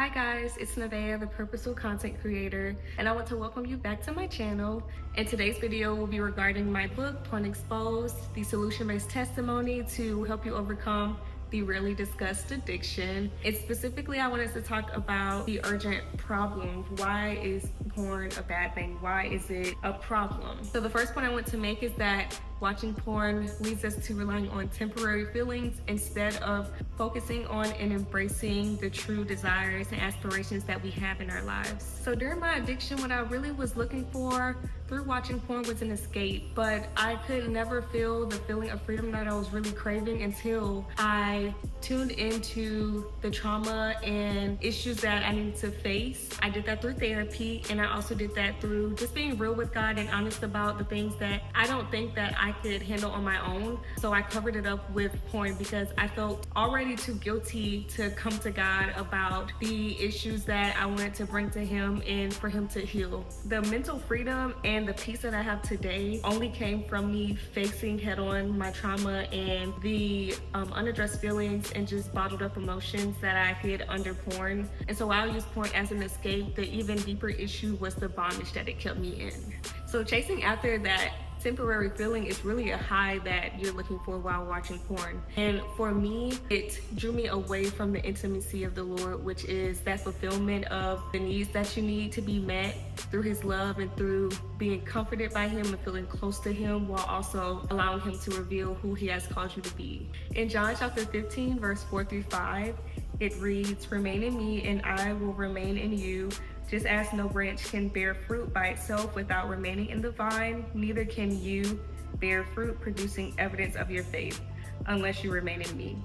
Hi guys, it's Nevaeh, the Purposeful Content Creator, and I want to welcome you back to my channel. And today's video will be regarding my book, Porn Exposed, the solution-based testimony to help you overcome the rarely discussed addiction. And specifically, I wanted to talk about the urgent problem. Why is porn a bad thing? Why is it a problem? So the first point I want to make is that watching porn leads us to relying on temporary feelings instead of focusing on and embracing the true desires and aspirations that we have in our lives. So during my addiction, what I really was looking for through watching porn was an escape, but I could never feel the feeling of freedom that I was really craving until I tuned into the trauma and issues that I needed to face. I did that through therapy, and I also did that through just being real with God and honest about the things that I don't think that I could handle on my own. So I covered it up with porn because I felt already too guilty to come to God about the issues that I wanted to bring to Him and for Him to heal. The mental freedom and the peace that I have today only came from me facing head on my trauma and the unaddressed feelings and just bottled up emotions that I hid under porn. And so while I used porn as an escape, the even deeper issue was the bondage that it kept me in. So chasing after that temporary feeling is really a high that you're looking for while watching porn. And for me, it drew me away from the intimacy of the Lord, which is that fulfillment of the needs that you need to be met through His love and through being comforted by Him and feeling close to Him, while also allowing Him to reveal who He has called you to be. In John chapter 15, verse 4-5, it reads, "Remain in me and I will remain in you. Just as no branch can bear fruit by itself without remaining in the vine, neither can you bear fruit producing evidence of your faith unless you remain in me.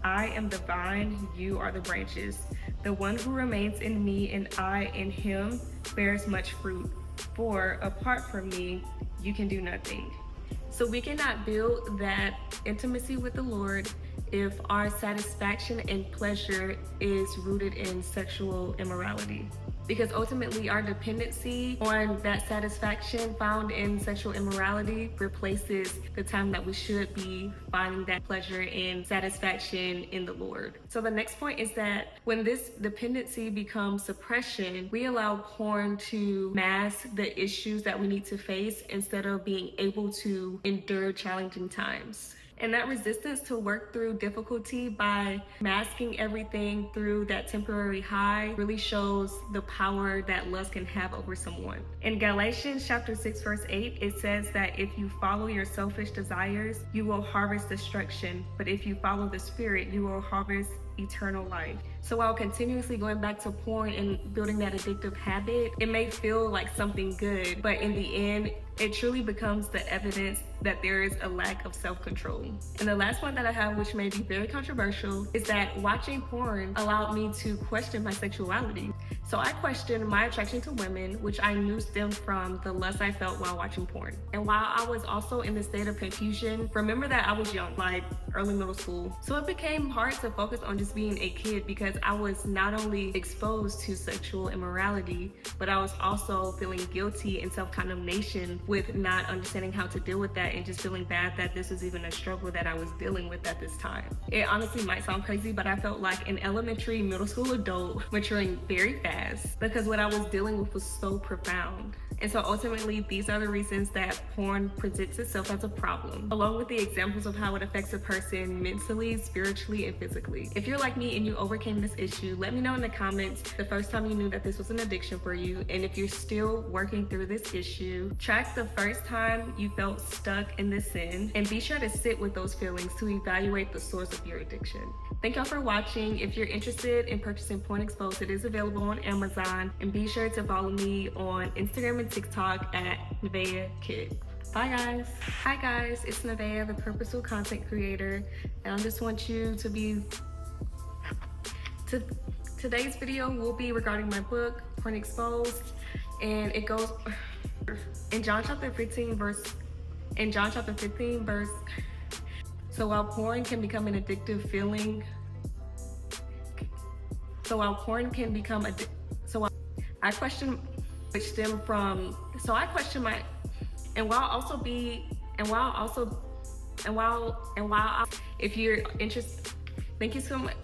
I am the vine, you are the branches. The one who remains in me and I in him bears much fruit, for apart from me, you can do nothing." So we cannot build that intimacy with the Lord if our satisfaction and pleasure is rooted in sexual immorality. Because ultimately our dependency on that satisfaction found in sexual immorality replaces the time that we should be finding that pleasure and satisfaction in the Lord. So the next point is that when this dependency becomes suppression, we allow porn to mask the issues that we need to face instead of being able to endure challenging times. And that resistance to work through difficulty by masking everything through that temporary high really shows the power that lust can have over someone. In Galatians chapter 6, verse 8, it says that if you follow your selfish desires, you will harvest destruction. But if you follow the Spirit, you will harvest eternal life. So while continuously going back to porn and building that addictive habit, it may feel like something good, but in the end, it truly becomes the evidence that there is a lack of self-control. And the last one that I have, which may be very controversial, is that watching porn allowed me to question my sexuality. So I questioned my attraction to women, which I knew stemmed from the lust I felt while watching porn. And while I was also in the state of confusion, remember that I was young, like early middle school. So it became hard to focus on just being a kid because I was not only exposed to sexual immorality, but I was also feeling guilty and self-condemnation with not understanding how to deal with that and just feeling bad that this was even a struggle that I was dealing with at this time. It honestly might sound crazy, but I felt like an elementary, middle school adult maturing very fast because what I was dealing with was so profound. And so ultimately, these are the reasons that porn presents itself as a problem, along with the examples of how it affects a person mentally, spiritually, and physically. If you're like me and you overcame this issue, let me know in the comments the first time you knew that this was an addiction for you. And if you're still working through this issue, track the first time you felt stuck in this sin, and be sure to sit with those feelings to evaluate the source of your addiction. Thank y'all for watching. If you're interested in purchasing Porn Exposed, it is available on Amazon, and be sure to follow me on Instagram and TikTok at Nevaeh Kid. Bye guys. Hi guys, it's Nevaeh, the Purposeful Content Creator, and I just want you to be today's video will be regarding my book, Porn Exposed, and it goes in John chapter 15 verse. So while porn can become an addictive feeling, I question which stem from, so I question my, if you're interested, thank you so much.